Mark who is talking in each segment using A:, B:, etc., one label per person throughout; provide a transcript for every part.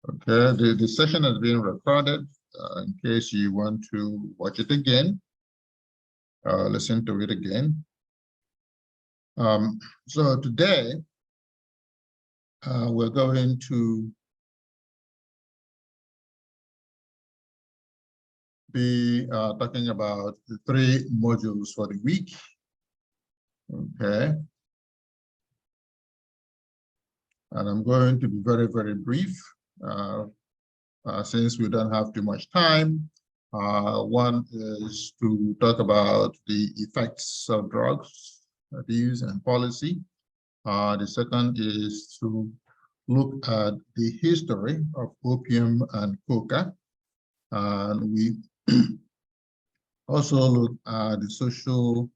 A: Okay, the session has been recorded in case you want to watch it again, listen to it again. So today, we're going to be talking about the 3 modules for the week. Okay. And I'm going to be very, very brief since we don't have too much time. One is to talk about the effects of drugs abuse and policy. The second is to look at the history of opium and coca. And we also look at the social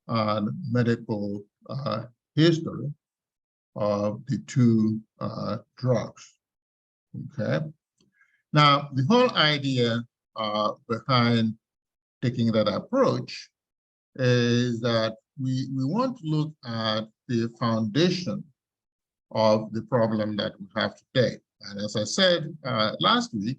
A: and medical history of the 2 drugs. Okay. Now, the whole idea behind taking that approach is that we want to look at the foundation of the problem that we have today. And as I said last week,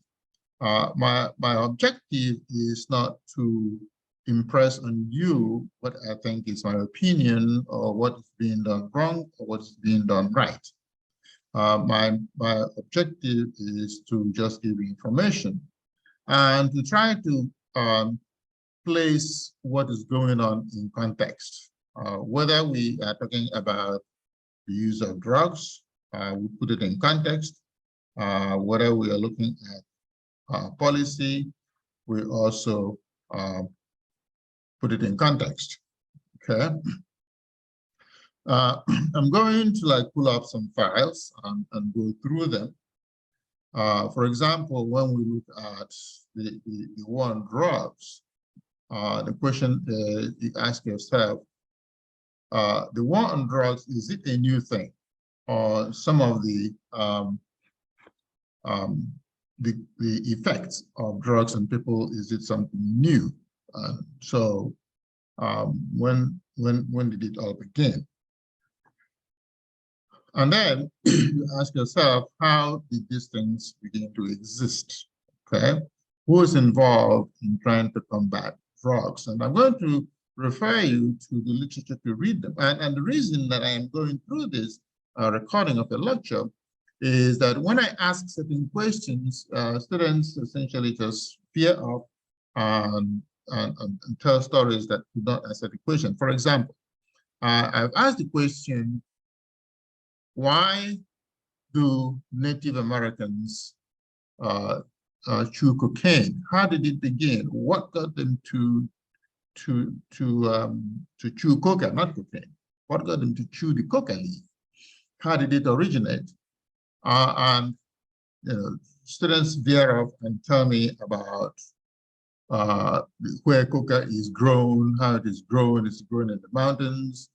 A: my objective is not to impress on you what I think is my opinion or what is being done wrong or what is being done right. My objective is to just give you information and to try to place what is going on in context. Whether we are talking about the use of drugs, we put it in context. Whether we are looking at policy, we also put it in context. Okay. I'm going to pull up some files and go through them. For example, when we look at the war on drugs, the question you ask yourself, the war on drugs, is it a new thing? Or some of the effects of drugs on people, is it something new? So when did it all begin? And then you ask yourself, how did these things begin to exist? Okay, who is involved in trying to combat drugs? And I'm going to refer you to the literature to read them. And the reason that I am going through this recording of the lecture is that when I ask certain questions, students essentially just fear off and tell stories that do not answer the question. For example, I've asked the question, why do Native Americans chew cocaine? How did it begin? What got them to chew coca, not cocaine? What got them to chew the coca leaf? How did it originate? And students veer off and tell me about where coca is grown, how it is grown. It's grown in the mountains,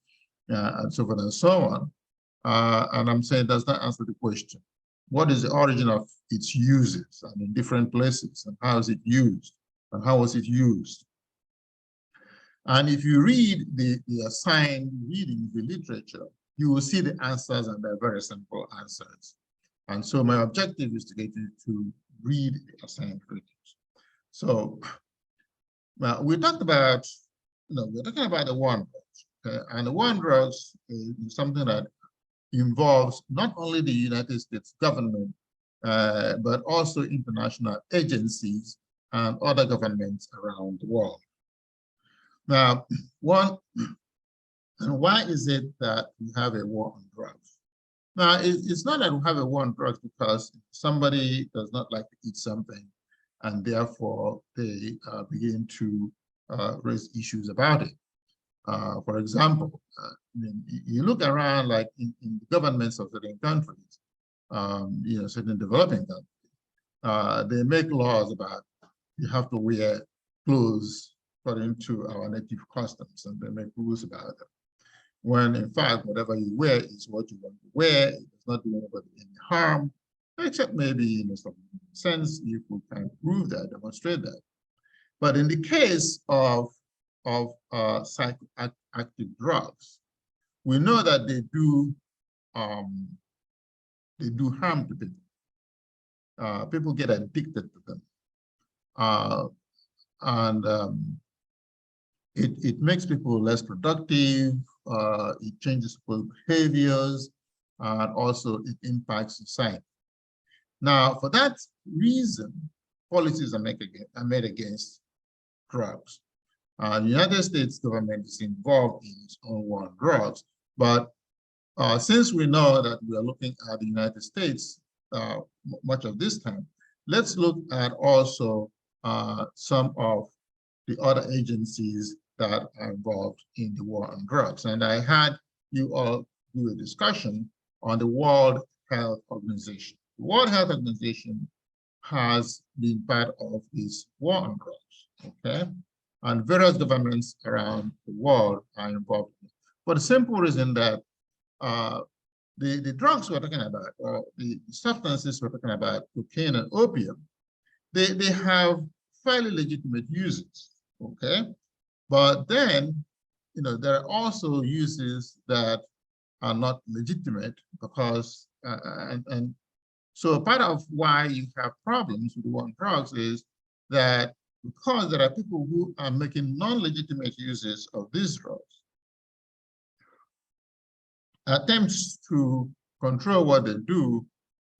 A: and so forth and so on. And I'm saying does not answer the question. What is the origin of its uses and in different places, and how is it used, and how was it used? And if you read the assigned reading, the literature, you will see the answers, and they're very simple answers. And so my objective is to get you to read the assigned readings. So now we talked about, we're talking about the war on drugs, okay? And the war on drugs is something that involves not only the United States government, but also international agencies and other governments around the world. Now, why is it that we have a war on drugs? Now, it's not that we have a war on drugs because somebody does not like to eat something, and therefore they begin to raise issues about it. For example, you look around, like in the governments of certain countries, certain developing countries, they make laws about you have to wear clothes according to our native customs, and they make rules about them. When in fact, whatever you wear is what you want to wear. It does not do anybody any harm, except maybe in some sense, if we can prove that, demonstrate that. But in the case of psychoactive drugs, we know that they do they do harm to people. People get addicted to them. And it makes people less productive. It changes people's behaviors, and also it impacts society. Now, for that reason, policies are made against drugs. The United States government is involved in its own war on drugs, but since we know that we are looking at the United States much of this time, let's look at also some of the other agencies that are involved in the war on drugs. And I had you all do a discussion on the World Health Organization. The World Health Organization has been part of this war on drugs, okay? And various governments around the world are involved in it. For the simple reason that the drugs we're talking about, or the substances we're talking about, cocaine and opium, they have fairly legitimate uses, okay? But then, there are also uses that are not legitimate because, and so part of why you have problems with the war on drugs is that because there are people who are making non-legitimate uses of these drugs, attempts to control what they do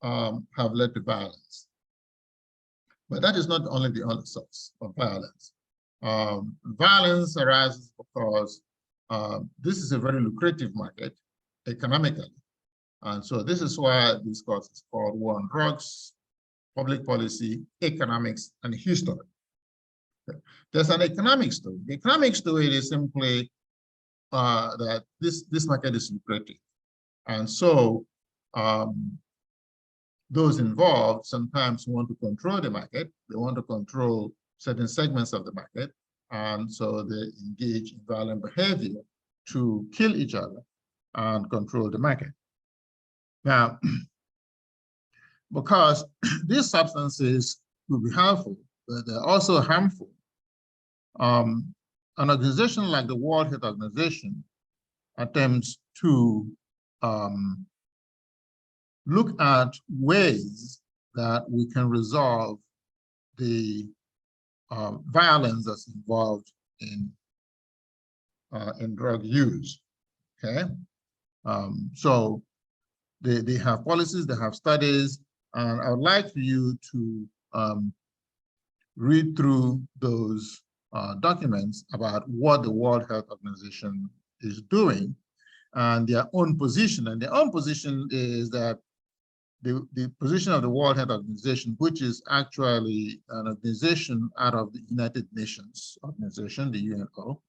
A: have led to violence. But that is not only the only source of violence. Violence arises because this is a very lucrative market economically. And so this is why this course is called War on Drugs, Public Policy, Economics, and History. Okay. There's an economic story. The economic story is simply that this market is lucrative. And so those involved sometimes want to control the market. They want to control certain segments of the market. And so they engage in violent behavior to kill each other and control the market. Now, because these substances will be helpful, but they're also harmful, an organization like the World Health Organization attempts to look at ways that we can resolve the violence that's involved in drug use. Okay, so they have policies, they have studies, and I would like for you to read through those documents about what the World Health Organization is doing and their own position. And their own position is that the position of the World Health Organization, which is actually an organization out of the United Nations organization, the UNO,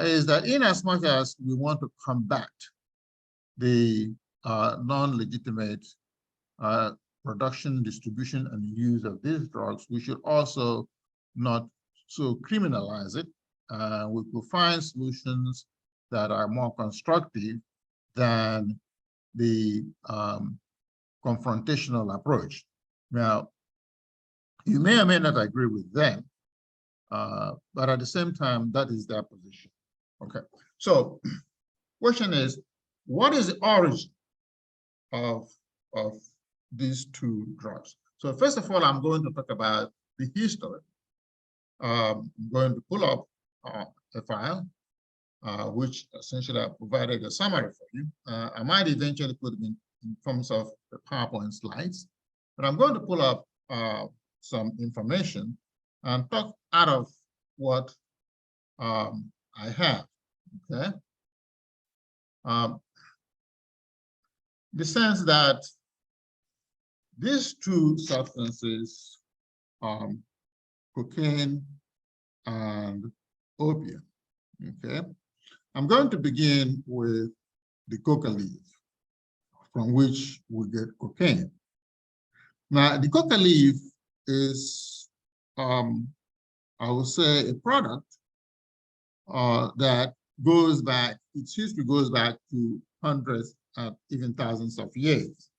A: is that in as much as we want to combat the non-legitimate production, distribution, and use of these drugs, we should also not so criminalize it. We could find solutions that are more constructive than the confrontational approach. Now, you may or may not agree with them, but at the same time, that is their position. Okay, so question is, what is the origin of these two drugs? So first of all, I'm going to talk about the history. I'm going to pull up a file, which essentially I provided a summary for you. I might eventually put it in forms of the PowerPoint slides, but I'm going to pull up some information and talk out of what I have, okay? The sense that these two substances, cocaine and opium, okay? I'm going to begin with the coca leaf, from which we get cocaine. Now, the coca leaf is, I would say, a product that goes back, its history goes back to hundreds and even thousands of years.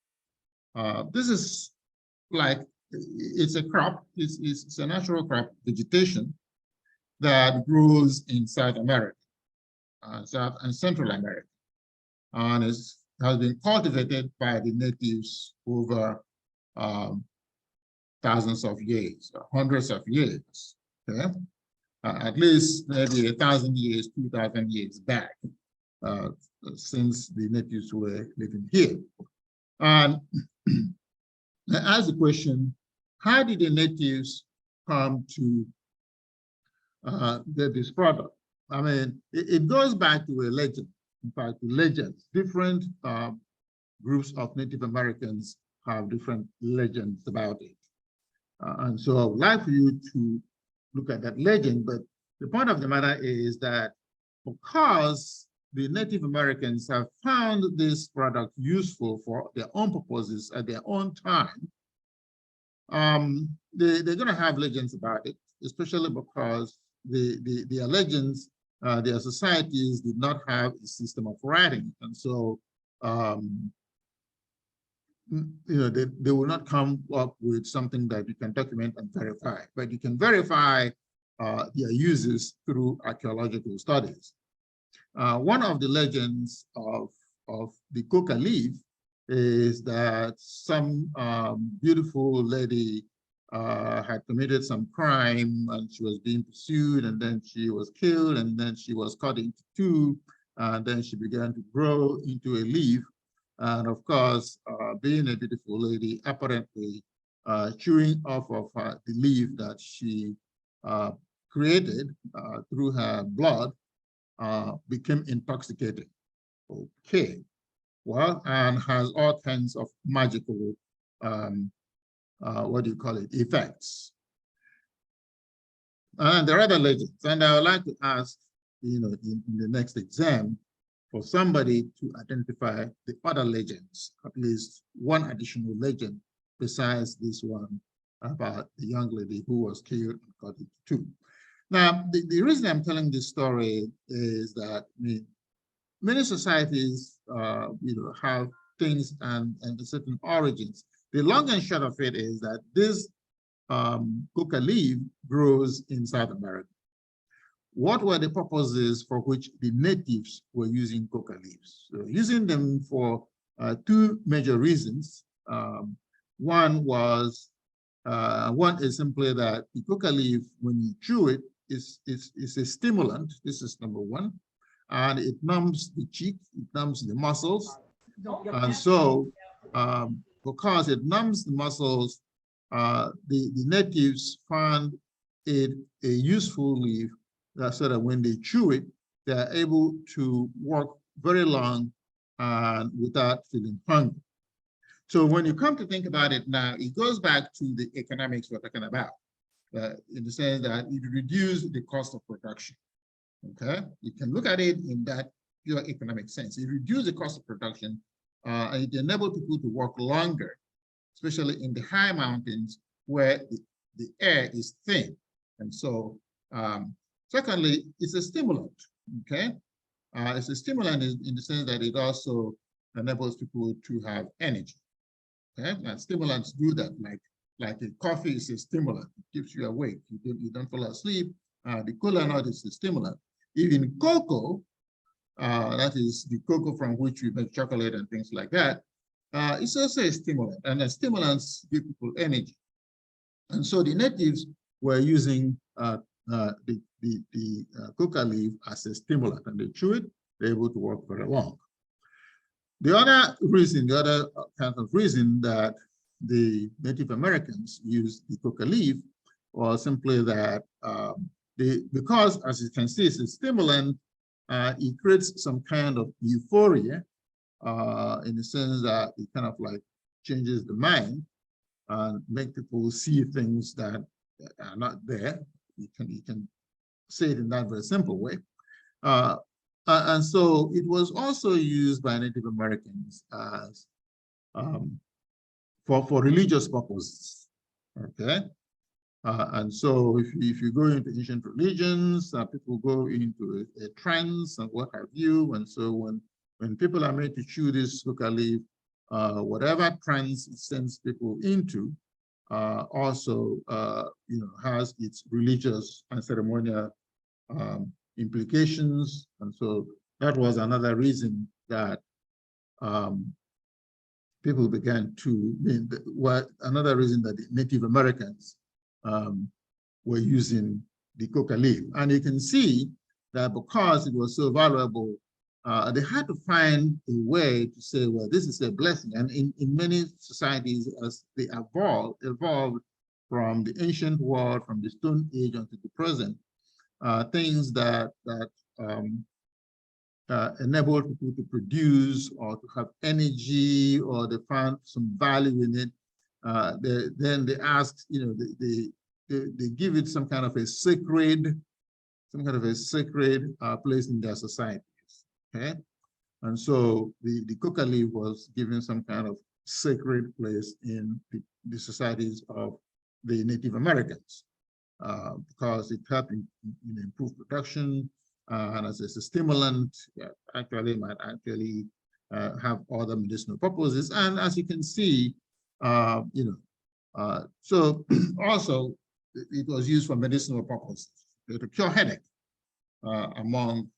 A: This is like, it's a crop, it's a natural crop, vegetation, that grows in South America, South and Central America. And it's has been cultivated by the natives over thousands of years, hundreds of years, okay? At least maybe 1,000 years, 2,000 years back, since the natives were living here. And I ask the question, how did the natives come to get this product? I mean, it goes back to a legend. In fact, legends, different groups of Native Americans have different legends about it. And so I would like for you to look at that legend, but the point of the matter is that because the Native Americans have found this product useful for their own purposes at their own time, they're going to have legends about it, especially because their legends, their societies did not have a system of writing. And so, you know, they will not come up with something that you can document and verify, but you can verify their uses through archaeological studies. One of the legends of the coca leaf is that some beautiful lady had committed some crime and she was being pursued, and then she was killed, and then she was cut into two, and then she began to grow into a leaf. And of course, being a beautiful lady, apparently chewing off of the leaf that she created through her blood became intoxicated. Okay, well, and has all kinds of magical, what do you call it, effects. And there are other legends, and I would like to ask, you know, in the next exam, for somebody to identify the other legends, at least one additional legend besides this one about the young lady who was killed and cut into two. Now, the reason I'm telling this story is that many societies, you know, have things and certain origins. The long and short of it is that this coca leaf grows in South America. What were the purposes for which the natives were using coca leaves? So using them for two major reasons. One is simply that the coca leaf, when you chew it, is a stimulant. This is number one. And it numbs the cheek, it numbs the muscles. And so because it numbs the muscles, the natives found it a useful leaf so that when they chew it, they're able to walk very long and without feeling hungry. So when you come to think about it now, it goes back to the economics we're talking about, in the sense that it reduces the cost of production. Okay, you can look at it in that pure economic sense. It reduces the cost of production and it enables people to work longer, especially in the high mountains where the air is thin. And so, secondly, it's a stimulant, okay? It's a stimulant in the sense that it also enables people to have energy, okay? And stimulants do that, like a coffee is a stimulant. It keeps you awake. You don't fall asleep. The cola nut is a stimulant. Even cocoa, that is the cocoa from which we make chocolate and things like that, it's also a stimulant, and the stimulants give people energy. And so the natives were using the coca leaf as a stimulant, and they chew it, they're able to work very long. The other reason, the other kind of reason that the Native Americans used the coca leaf was simply that because, as you can see, it's a stimulant, it creates some kind of euphoria in the sense that it kind of like changes the mind and make people see things that are not there. You can say it in that very simple way. And so it was also used by Native Americans as for religious purposes. Okay. And so if you go into ancient religions, people go into a trance and what have you. And so when people are made to chew this coca leaf, whatever trance it sends people into also you know, has its religious and ceremonial implications. And so that was another reason that people began to, another reason that the Native Americans were using the coca leaf. And you can see that because it was so valuable, they had to find a way to say, well, this is a blessing. And in many societies, as they evolved from the ancient world, from the Stone Age until the present, things that enabled people to produce or to have energy, or they found some value in it. Then they asked, they give it some kind of a sacred, place in their societies. Okay, and so the coca leaf was given some kind of sacred place in the societies of the Native Americans, because it helped improve production, and as a stimulant, actually might actually have other medicinal purposes. And as you can see, so also it was used for medicinal purposes to cure headache among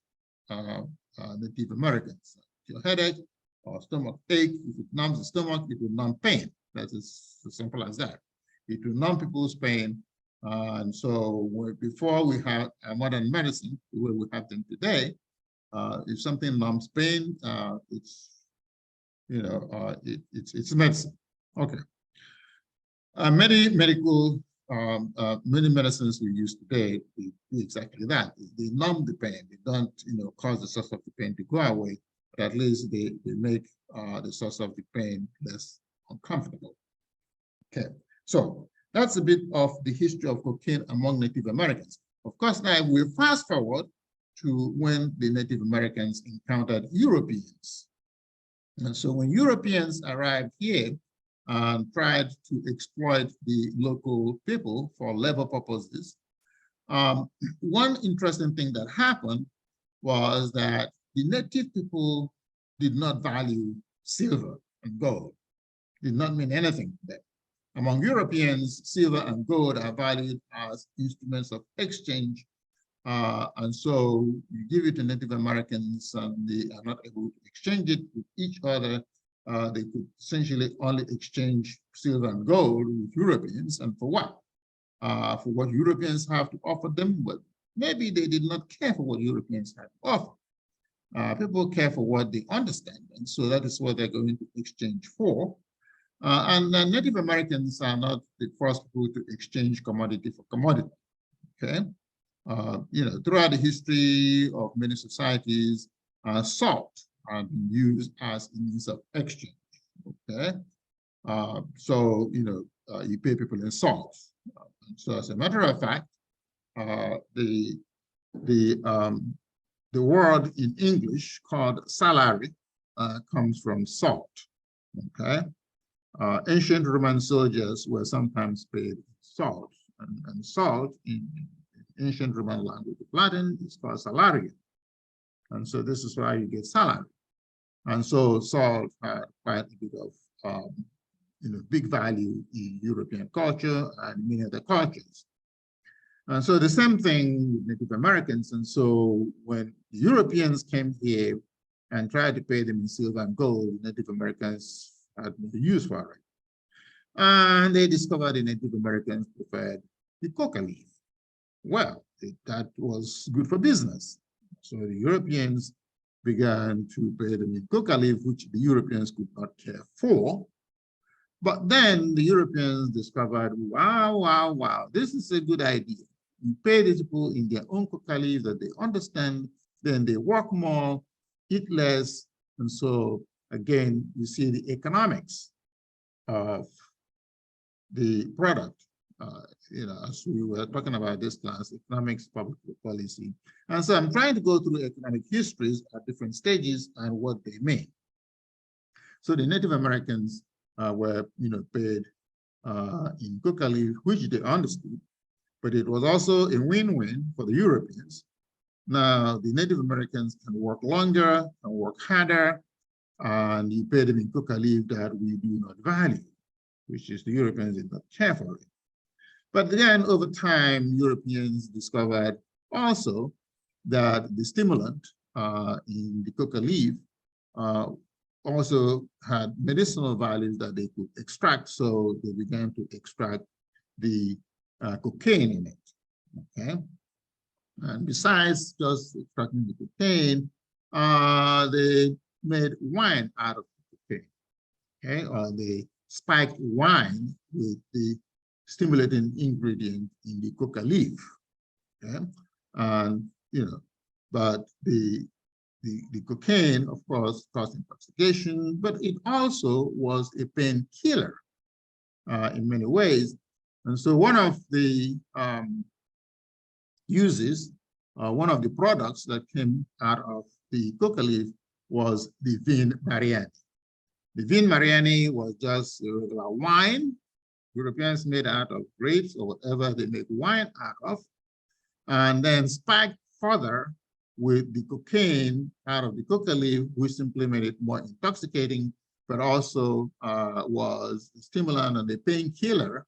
A: Native Americans. Cure headache or stomach ache. If it numbs the stomach, it will numb pain. That's as simple as that. It will numb people's pain. And so before we had modern medicine, the way we have them today, if something numbs pain, it's medicine. Okay. Many medicines we use today do exactly that. They numb the pain. They don't, cause the source of the pain to go away, but at least they make the source of the pain less uncomfortable. Okay, so that's a bit of the history of cocaine among Native Americans. Of course, now we'll fast forward to when the Native Americans encountered Europeans. And so when Europeans arrived here and tried to exploit the local people for labor purposes, one interesting thing that happened was that the native people did not value silver and gold, did not mean anything to them. Among Europeans, silver and gold are valued as instruments of exchange. And so you give it to Native Americans and they are not able to exchange it with each other. They could essentially only exchange silver and gold with Europeans. And for what? For what Europeans have to offer them? But maybe they did not care for what Europeans had to offer. People care for what they understand. And so that is what they're going to exchange for. And Native Americans are not the first people to exchange commodity for commodity. Okay, throughout the history of many societies, salt has been used as a means of exchange. Okay, so you pay people in salt. So as a matter of fact, the word in English called salary comes from salt. Okay. Ancient Roman soldiers were sometimes paid salt, and salt in ancient Roman language of Latin is called salarium. And so this is why you get salary. And so salt had quite a bit of big value in European culture and many other cultures. And so the same thing with Native Americans. And so when the Europeans came here and tried to pay them in silver and gold, Native Americans had no use for it. And they discovered the Native Americans preferred the coca leaf. Well, that was good for business. So the Europeans began to pay them in coca leaf, which the Europeans could not care for. But then the Europeans discovered, wow, this is a good idea. You pay these people in their own coca leaf that they understand, then they work more, eat less, and so again, you see the economics of the product. As we were talking about this class, economics, public policy. And so I'm trying to go through economic histories at different stages and what they mean. So the Native Americans were, paid in coca leaf, which they understood, but it was also a win-win for the Europeans. Now, the Native Americans can work longer, can work harder, and you pay them in coca leaf that we do not value, which is the Europeans did not care for it. But then over time, Europeans discovered also that the stimulant in the coca leaf also had medicinal values that they could extract, so they began to extract the cocaine in it. Okay, and besides just extracting the cocaine, they made wine out of the cocaine. Okay, or they spiked wine with the stimulating ingredient in the coca leaf. Okay, and but the cocaine, of course, caused intoxication, but it also was a painkiller in many ways. And so one of the uses, one of the products that came out of the coca leaf was the vin mariani. The vin mariani was just a regular wine. Europeans made out of grapes or whatever they make wine out of, and then spiked further with the cocaine out of the coca leaf, which simply made it more intoxicating, but also was a stimulant and a painkiller.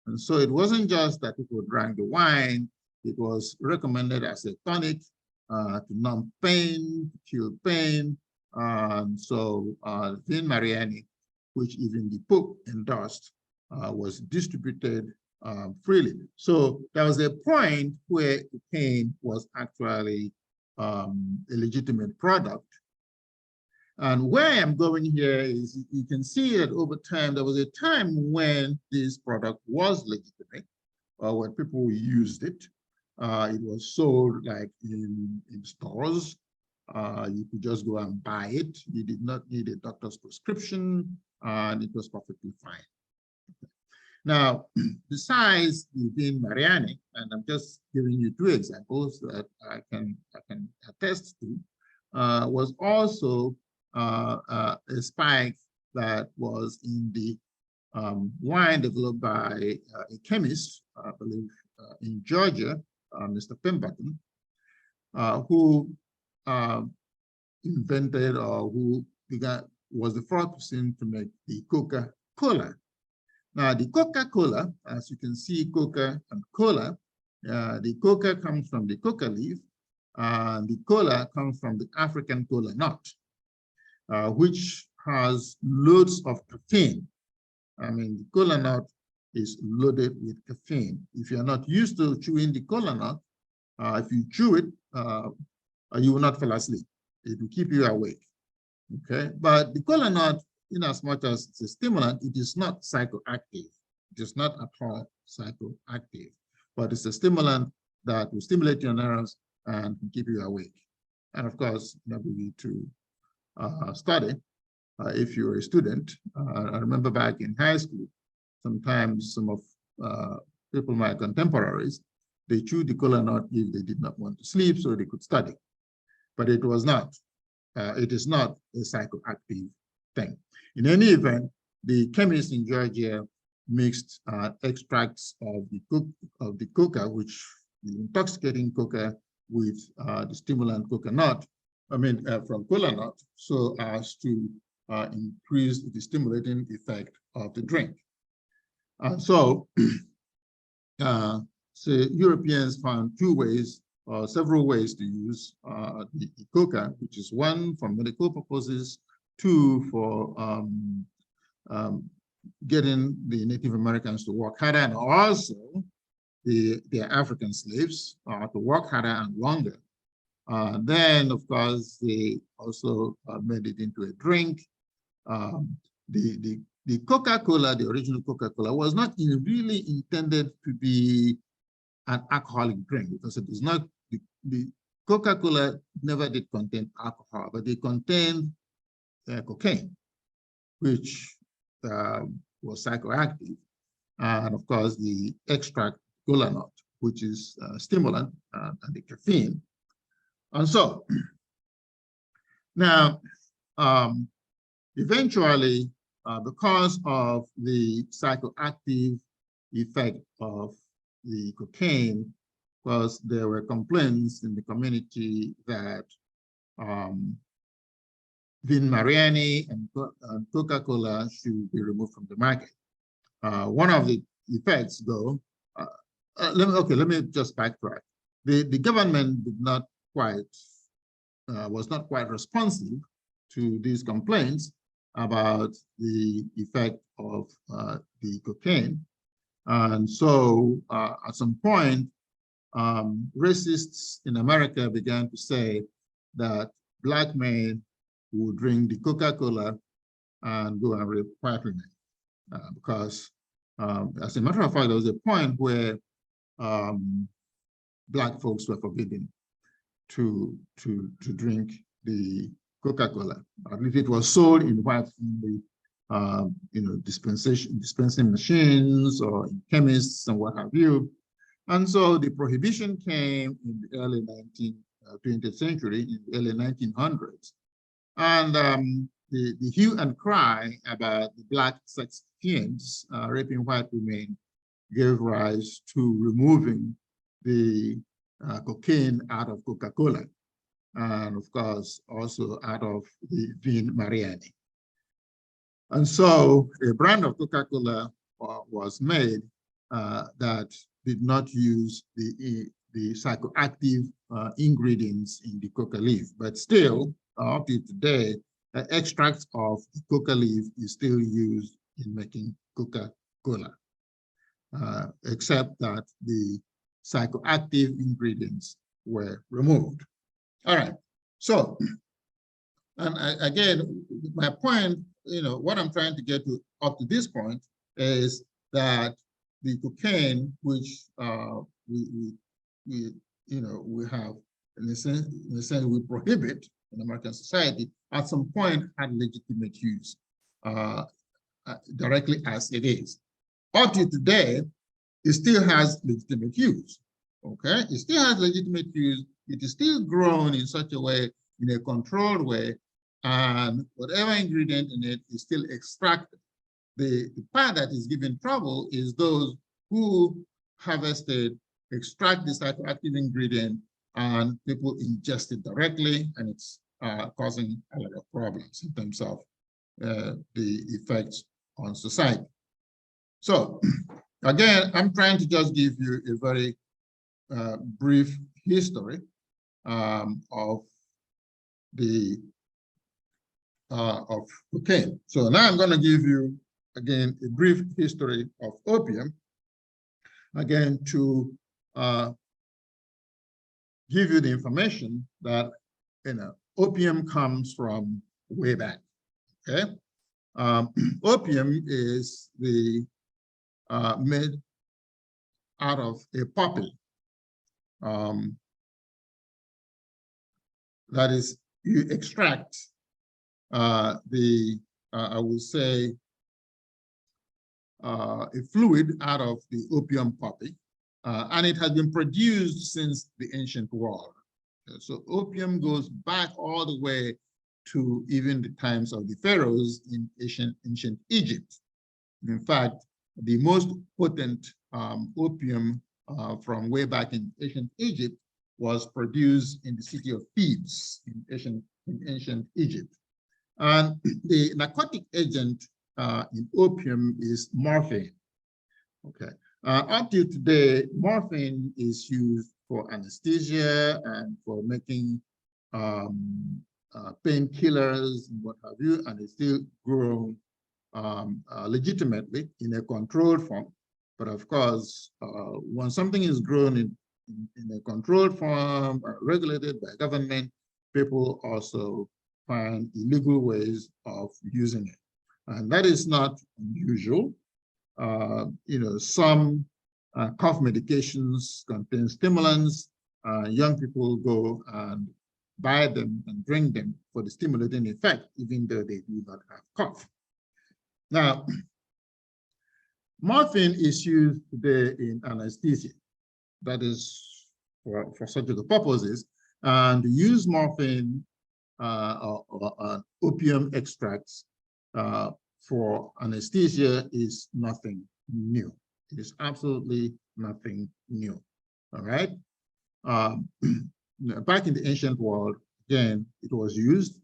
A: And so it wasn't just that people drank the wine, it was recommended as a tonic to numb pain, to kill pain. So Vin Mariani, which even the Pope endorsed, was distributed freely. So there was a point where cocaine was actually a legitimate product. And where I'm going here is you can see that over time, there was a time when this product was legitimate, when people used it. It was sold like in stores. You could just go and buy it. You did not need a doctor's prescription, and it was perfectly fine. Now, besides the Vin Mariani, and I'm just giving you two examples that I can attest to, was also a spike that was in the wine developed by a chemist, I believe, in Georgia, Mr. Pemberton, who invented or who was the first person to make the Coca-Cola. Now, the Coca-Cola, as you can see, Coca and cola, the Coca comes from the coca leaf, and the cola comes from the African cola nut, which has loads of caffeine. I mean, the cola nut is loaded with caffeine. If you're not used to chewing the cola nut, if you chew it, you will not fall asleep. It will keep you awake. Okay, but the cola nut, in as much as it's a stimulant, it is not psychoactive. It is not at all psychoactive, but it's a stimulant that will stimulate your nerves and keep you awake. And of course, that will need to study if you're a student. I remember back in high school, sometimes some of people, my contemporaries, they chewed the cola nut if they did not want to sleep so they could study. But it was not. It is not a psychoactive thing. In any event, the chemist in Georgia mixed extracts of the coca, which is intoxicating coca, with the stimulant coconut, from cola nut, so as to increase the stimulating effect of the drink. So Europeans found two ways, or several ways to use the coca, which is one for medical purposes, two for getting the Native Americans to work harder, and also their African slaves to work harder and longer. Then, of course, they also made it into a drink. The Coca-Cola, the original Coca-Cola, was not really intended to be an alcoholic drink, because it is not, the Coca-Cola never did contain alcohol, but they contained cocaine, which was psychoactive. And of course, the extract cola nut, which is stimulant, and the caffeine. And so now, eventually, because of the psychoactive effect of the cocaine, because there were complaints in the community that Vin Mariani and Coca-Cola should be removed from the market. One of the effects, though, let me just backtrack. The government did not quite, was not quite responsive to these complaints, about the effect of the cocaine. And so at some point, racists in America began to say that Black men would drink the Coca-Cola and go and rape white women. Because as a matter of fact, there was a point where Black folks were forbidden to drink the Coca-Cola. At least it was sold in white dispensing machines or in chemists and what have you. And so the prohibition came in the early 20th century, in the early 1900s. And the hue and cry about the Black sex fiends raping white women gave rise to removing the cocaine out of Coca-Cola, and of course, also out of the Vin Mariani. And so a brand of Coca-Cola was made that did not use the psychoactive ingredients in the coca leaf, but still, up to today, extracts of the coca leaf is still used in making Coca-Cola, except that the psychoactive ingredients were removed. All right, so, and again, my point, what I'm trying to get to up to this point is that the cocaine, which we have, in a sense, we prohibit in American society, at some point had legitimate use, directly as it is. Up to today, it still has legitimate use, okay? It still has legitimate use. It is still grown in such a way, in a controlled way, and whatever ingredient in it is still extracted. The part that is giving trouble is those who harvested, extract the psychoactive ingredient, and people ingest it directly, and it's causing a lot of problems in terms of the effects on society. So, again, I'm trying to just give you a very brief history of cocaine. So now I'm going to give you, again, a brief history of opium, again, to give you the information that, opium comes from way back, okay? Opium is made out of a poppy. That is, you extract I would say, a fluid out of the opium poppy, and it has been produced since the ancient world. So opium goes back all the way to even the times of the pharaohs in ancient Egypt. In fact, the most potent opium from way back in ancient Egypt was produced in the city of Thebes in ancient Egypt. And the narcotic agent in opium is morphine. Okay. Up to today, morphine is used for anesthesia and for making painkillers and what have you, and it's still grown legitimately in a controlled form. But of course, when something is grown in a controlled form, regulated by government, people also find illegal ways of using it. And that is not unusual. Some cough medications contain stimulants. Young people go and buy them and drink them for the stimulating effect, even though they do not have cough. Now, morphine is used today in anesthesia. That is for surgical purposes. And to use morphine or opium extracts for anesthesia is nothing new. It is absolutely nothing new. All right. Back in the ancient world, again, it was used.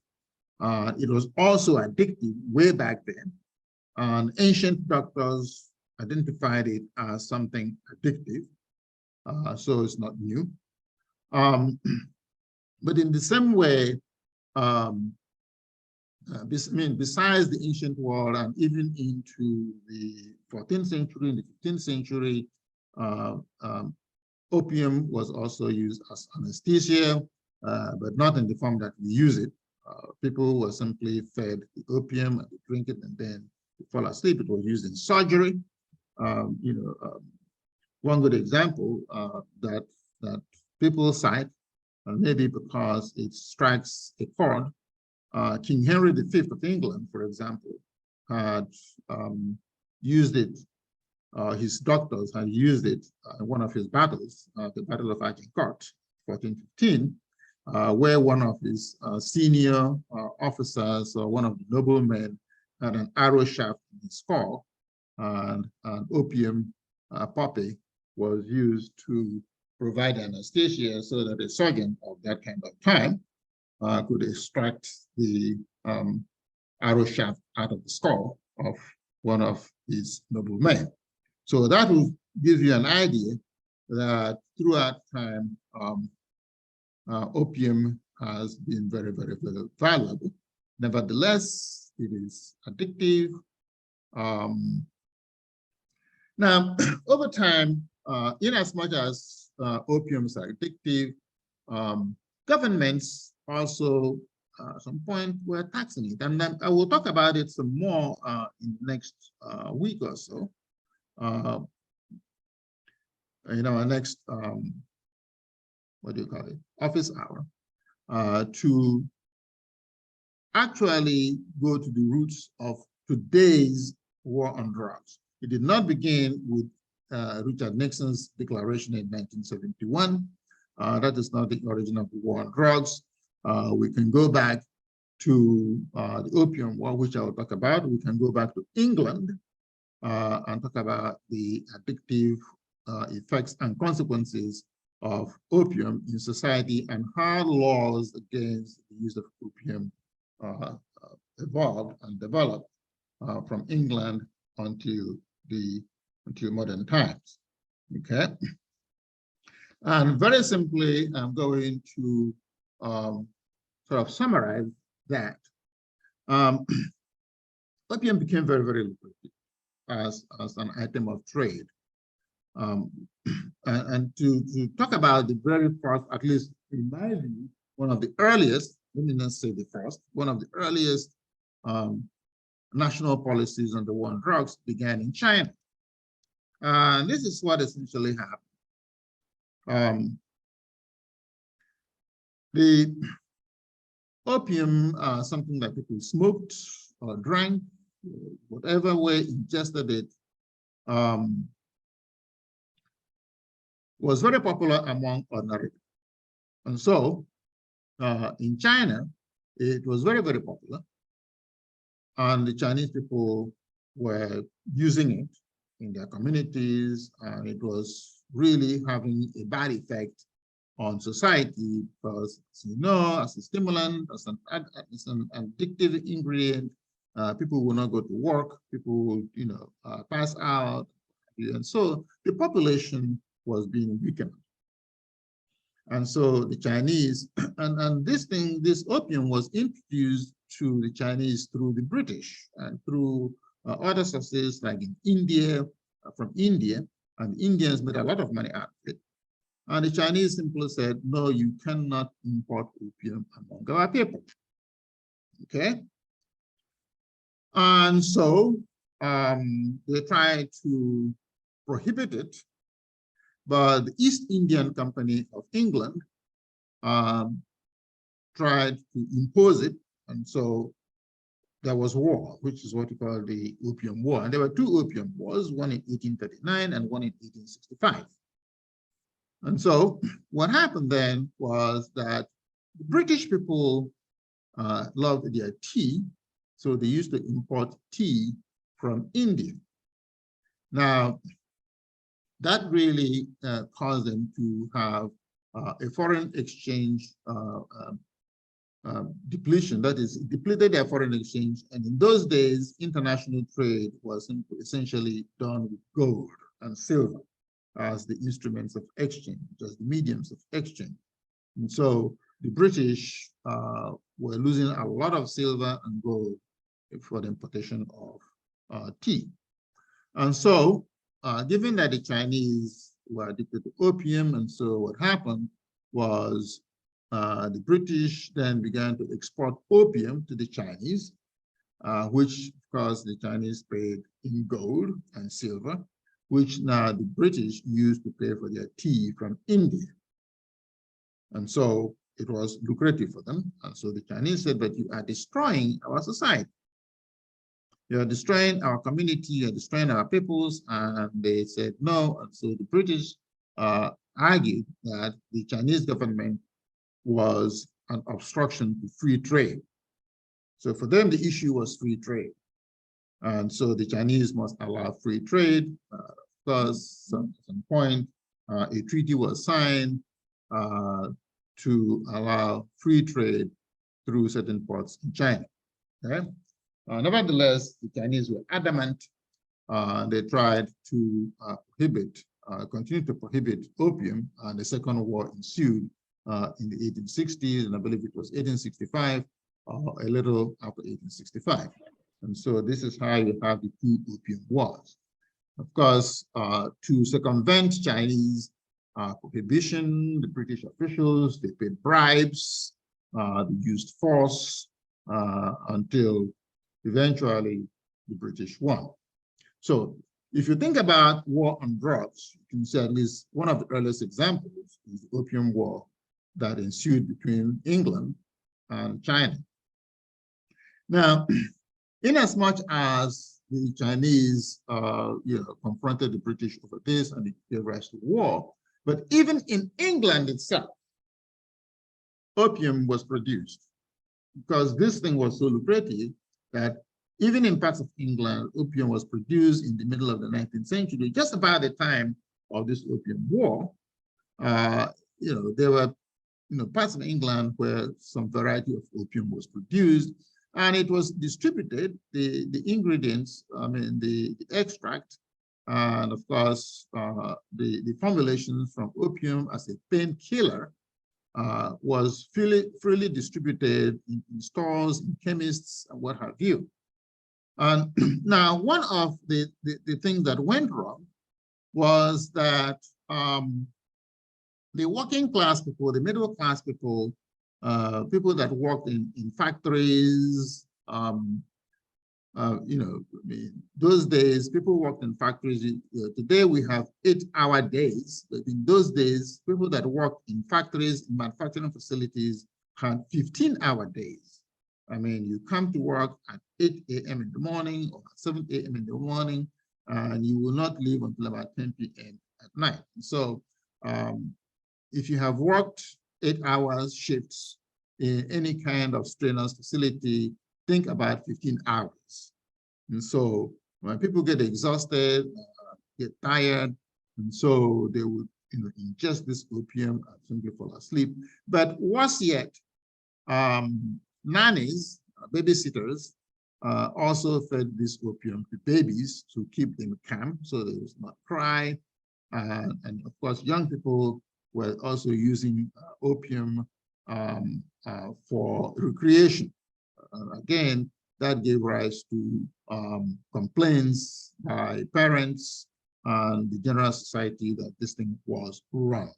A: It was also addictive way back then. And ancient doctors identified it as something addictive. So it's not new. But in the same way, besides the ancient world and even into the 14th century, in the 15th century, opium was also used as anesthesia, but not in the form that we use it. People were simply fed the opium and they drink it and then they fall asleep. It was used in surgery. One good example that people cite, maybe because it strikes a chord, King Henry V of England, for example, had used it. His doctors had used it in one of his battles, the Battle of Agincourt, 1415, where one of his senior officers, or one of the noblemen, had an arrow shaft in his skull, and an opium poppy was used to provide anesthesia so that a surgeon of that kind of time could extract the arrow shaft out of the skull of one of his noblemen. So that will give you an idea that throughout time, opium has been very, very, very valuable. Nevertheless, it is addictive. Now, over time, in as much as opiums are addictive, governments also at some point were taxing it. And I will talk about it some more in the next week or so. In our next, office hour, to actually go to the roots of today's war on drugs. It did not begin with Richard Nixon's declaration in 1971. That is not the origin of the war on drugs. We can go back to the Opium War, which I will talk about. We can go back to England and talk about the addictive effects and consequences of opium in society and how laws against the use of opium evolved and developed from England until modern times. Okay, and very simply, I'm going to sort of summarize that. Opium became very, very lucrative as an item of trade. And to talk about the very first, at least in my view, one of the earliest, let me not say the first, one of the earliest national policies on the war on drugs began in China. And this is what essentially happened. The opium, something that people smoked or drank, whatever way ingested it, was very popular among ordinary people. And so in China, it was very, very popular. And the Chinese people were using it in their communities, and it was really having a bad effect on society because, as you know, as a stimulant, as an addictive ingredient, people will not go to work, people will, pass out. And so the population was being weakened. And so the Chinese, and this opium was introduced to the Chinese through the British and through other sources like in India, from India, and the Indians made a lot of money out of it. And the Chinese simply said, no, you cannot import opium among our people. Okay? And so they tried to prohibit it, but the East Indian Company of England tried to impose it. And so there was war, which is what we call the Opium War. And there were two Opium Wars, one in 1839 and one in 1865. And so what happened then was that the British people loved their tea, so they used to import tea from India. Now, that really caused them to have a foreign exchange depletion. That is, it depleted their foreign exchange. And in those days, international trade was essentially done with gold and silver as the instruments of exchange, as the mediums of exchange. And so the British were losing a lot of silver and gold for the importation of tea. And so, given that the Chinese were addicted to opium, and so what happened was the British then began to export opium to the Chinese, which, of course, the Chinese paid in gold and silver, which now the British used to pay for their tea from India. And so it was lucrative for them. And so the Chinese said, but you are destroying our society. You are destroying our community, you are destroying our peoples. And they said no. And so the British argued that the Chinese government was an obstruction to free trade. So for them, the issue was free trade. And so the Chinese must allow free trade. Because at some point, a treaty was signed to allow free trade through certain ports in China. Okay? Nevertheless, the Chinese were adamant. They tried to continue to prohibit opium, and the Second War ensued in the 1860s, and I believe it was 1865, a little after 1865. And so this is how you have the two opium wars. Of course, to circumvent Chinese prohibition, the British officials, they paid bribes, they used force until eventually the British won. So if you think about war on drugs, you can say at least one of the earliest examples is the Opium War that ensued between England and China. Now, in as much as the Chinese confronted the British over this and it gave rise to war, but even in England itself, opium was produced because this thing was so lucrative that even in parts of England, opium was produced in the middle of the 19th century. Just about the time of this Opium War, there were parts of England where some variety of opium was produced, and it was distributed, the ingredients, the extract, and of course, the formulations from opium as a painkiller was freely distributed in stores, in chemists, and what have you. And now, one of the things that went wrong was that the working class people, the middle class people, people that worked in factories, those days, people worked in factories. Today, we have 8-hour days. But in those days, people that worked in factories, in manufacturing facilities, had 15-hour days. I mean, you come to work at 8 a.m. in the morning or 7 a.m. in the morning, and you will not leave until about 10 p.m. at night. So if you have worked 8 hours shifts in any kind of strenuous facility, think about 15 hours. And so when people get exhausted, get tired, and so they would ingest this opium and simply fall asleep. But worse yet, nannies, babysitters, also fed this opium to babies to keep them calm so they would not cry. And of course, young people were also using opium for recreation. Again, that gave rise to complaints by parents and the general society that this thing was wrong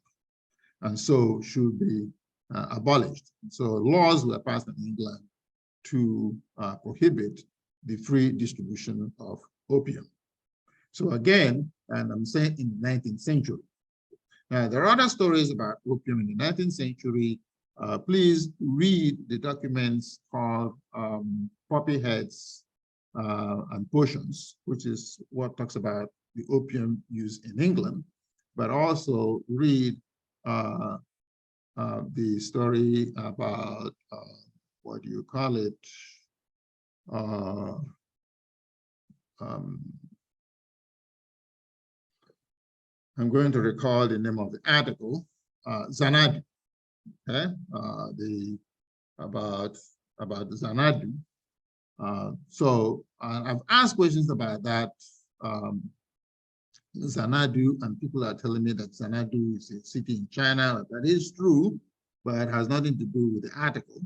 A: and so should be abolished. So laws were passed in England to prohibit the free distribution of opium. So again, and I'm saying in the 19th century. Now, there are other stories about opium in the 19th century. Please read the documents called Poppy Heads and Potions, which is what talks about the opium use in England, but also read the story about, what do you call it? I'm going to recall the name of the article, Xanadu, okay? About Xanadu. So I've asked questions about that Xanadu, and people are telling me that Xanadu is a city in China. That is true, but it has nothing to do with the article,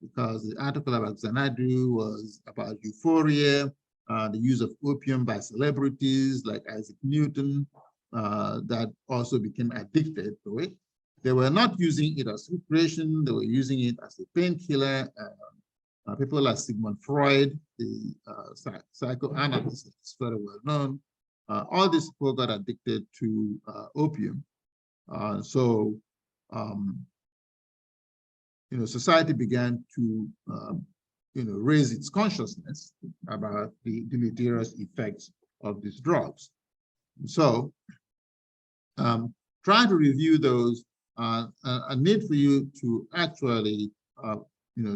A: because the article about Xanadu was about euphoria, the use of opium by celebrities like Isaac Newton, that also became addicted to it. They were not using it as recreation, they were using it as a painkiller. People like Sigmund Freud, the psychoanalyst, is very well known. All these people got addicted to opium. Society began to, raise its consciousness about the deleterious effects of these drugs. So, trying to review those, a need for you to actually,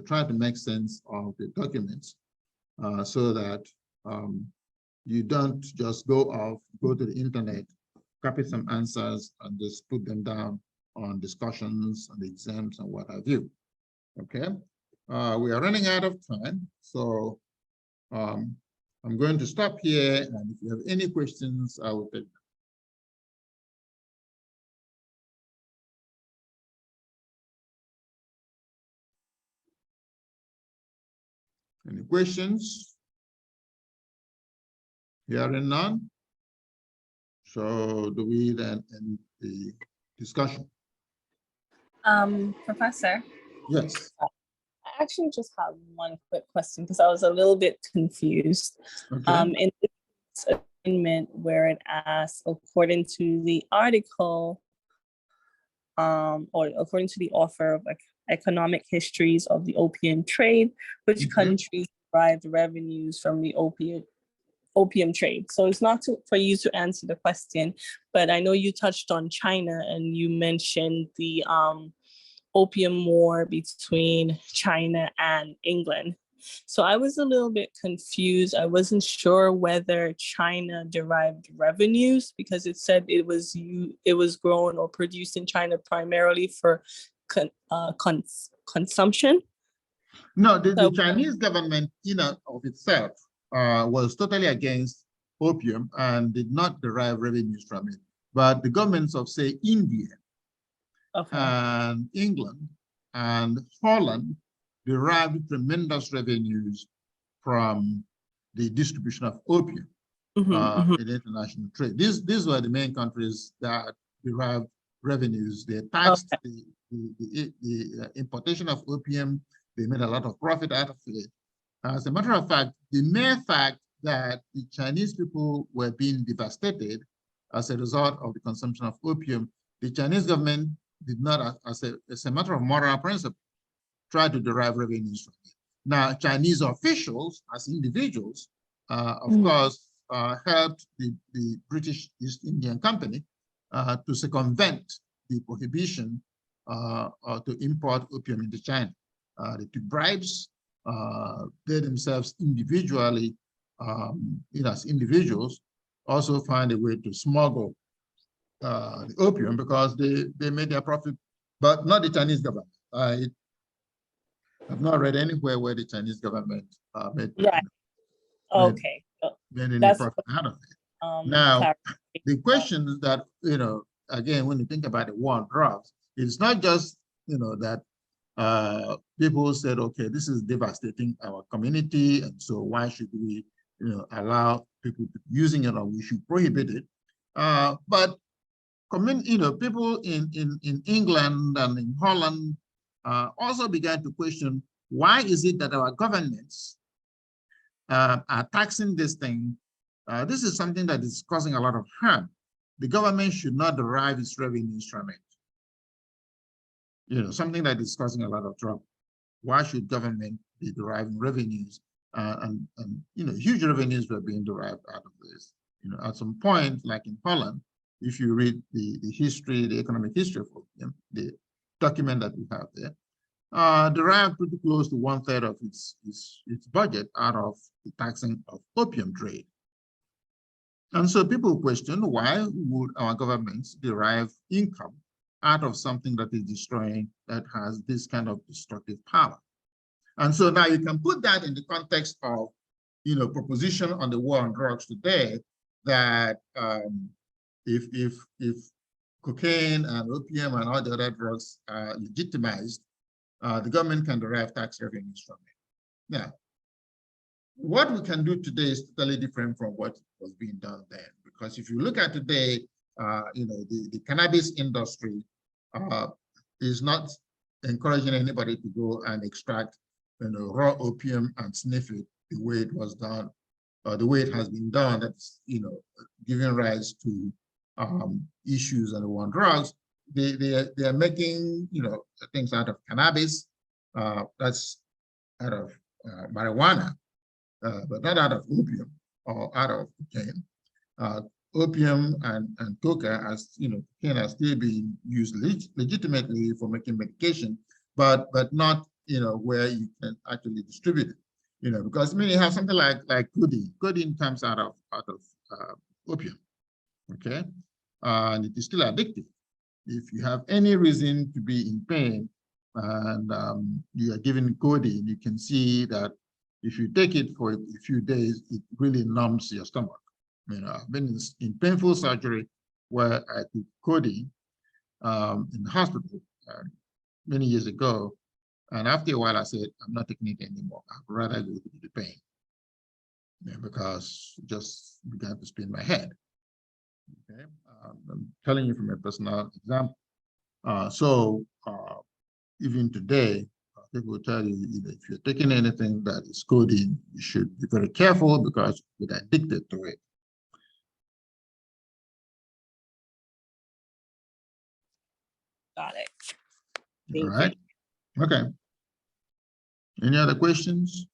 A: try to make sense of the documents, so that you don't just go to the internet, copy some answers, and just put them down on discussions and exams and what have you. Okay, we are running out of time, so I'm going to stop here, and if you have any questions, I will take them. Any questions? Hearing none. So do we then end the discussion?
B: Professor?
A: Yes.
B: I actually just have one quick question because I was a little bit confused.
A: Okay.
B: In this assignment where it asks, according to the article, or according to the author of economic histories of the opium trade, which countries derived revenues from the opium trade? So it's not for you to answer the question, but I know you touched on China and you mentioned the opium war between China and England. So I was a little bit confused. I wasn't sure whether China derived revenues because it said it was grown or produced in China primarily for consumption.
A: No, the Chinese government, of itself, was totally against opium and did not derive revenues from it. But the governments of, say, India, and England and Holland derived tremendous revenues from the distribution of opium in international trade. These were the main countries that derived revenues. They taxed the importation of opium. They made a lot of profit out of it. As a matter of fact, the mere fact that the Chinese people were being devastated as a result of the consumption of opium, the Chinese government did not, as a matter of moral principle, try to derive revenues from it. Now, Chinese officials, as individuals, of course, helped the British East Indian Company to circumvent the prohibition to import opium into China. They took bribes. They themselves individually, as individuals, also find a way to smuggle the opium because they made their profit, but not the Chinese government. I have not read anywhere where the Chinese government made any profit out of it. Now, the question is that, again, when you think about the war on drugs, it's not just, that people said, okay, this is devastating our community, and so why should we, allow people to be using it, or we should prohibit it. But people in England and in Holland also began to question, why is it that our governments are taxing this thing? This is something that is causing a lot of harm. The government should not derive its revenues from it. Something that is causing a lot of trouble. Why should government be deriving revenues? And huge revenues were being derived out of this. At some point, like in Holland, if you read the history, the economic history of opium, the document that we have there, derived pretty close to 1/3 of its budget out of the taxing of opium trade. And so people question, why would our governments derive income out of something that is destroying, that has this kind of destructive power? And so now you can put that in the context of, proposition on the war on drugs today, that if cocaine and opium and all the other drugs are legitimized, the government can derive tax revenues from it. Now, what we can do today is totally different from what was being done then. Because if you look at today, the cannabis industry is not encouraging anybody to go and extract raw opium and sniff it the way it was done, the way it has been done. That's giving rise to issues on the war on drugs. They are making things out of cannabis, that's out of marijuana, but not out of opium or out of cocaine. Opium and coca, as cocaine are still being used legitimately for making medication, but not where you can actually distribute it. Because you have something like codeine. Codeine comes out of opium, okay, and it is still addictive. If you have any reason to be in pain and you are given codeine, you can see that if you take it for a few days, it really numbs your stomach. I've been in painful surgery where I took codeine in the hospital many years ago. And after a while, I said, I'm not taking it anymore. I'd rather go through the pain because it just began to spin my head. Okay, I'm telling you from a personal example. Even today, people will tell you, if you're taking anything that is codeine, you should be very careful because you get addicted to it.
B: Got it.
A: All right. Okay. Any other questions?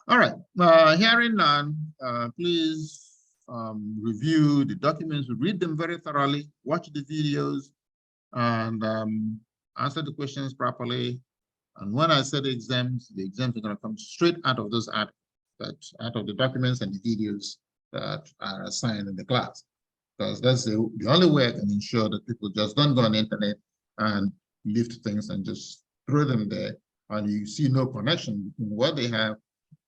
A: All right. Hearing none, please review the documents, read them very thoroughly, watch the videos, and answer the questions properly. And when I say the exams are going to come straight out of those out of the documents and the videos that are assigned in the class. Because that's the only way I can ensure that people just don't go on the internet and lift things and just throw them there, and you see no connection between what they have and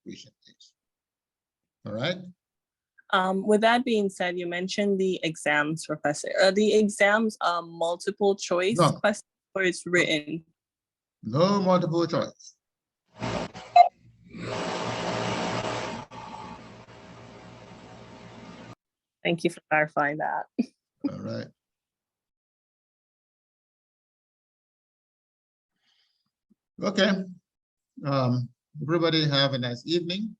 A: the patient is. All right?
B: With that being said, you mentioned the exams, Professor. Are the exams multiple choice questions or it's written?
A: No multiple choice.
B: Thank you for clarifying that.
A: All right. Okay. Everybody have a nice evening.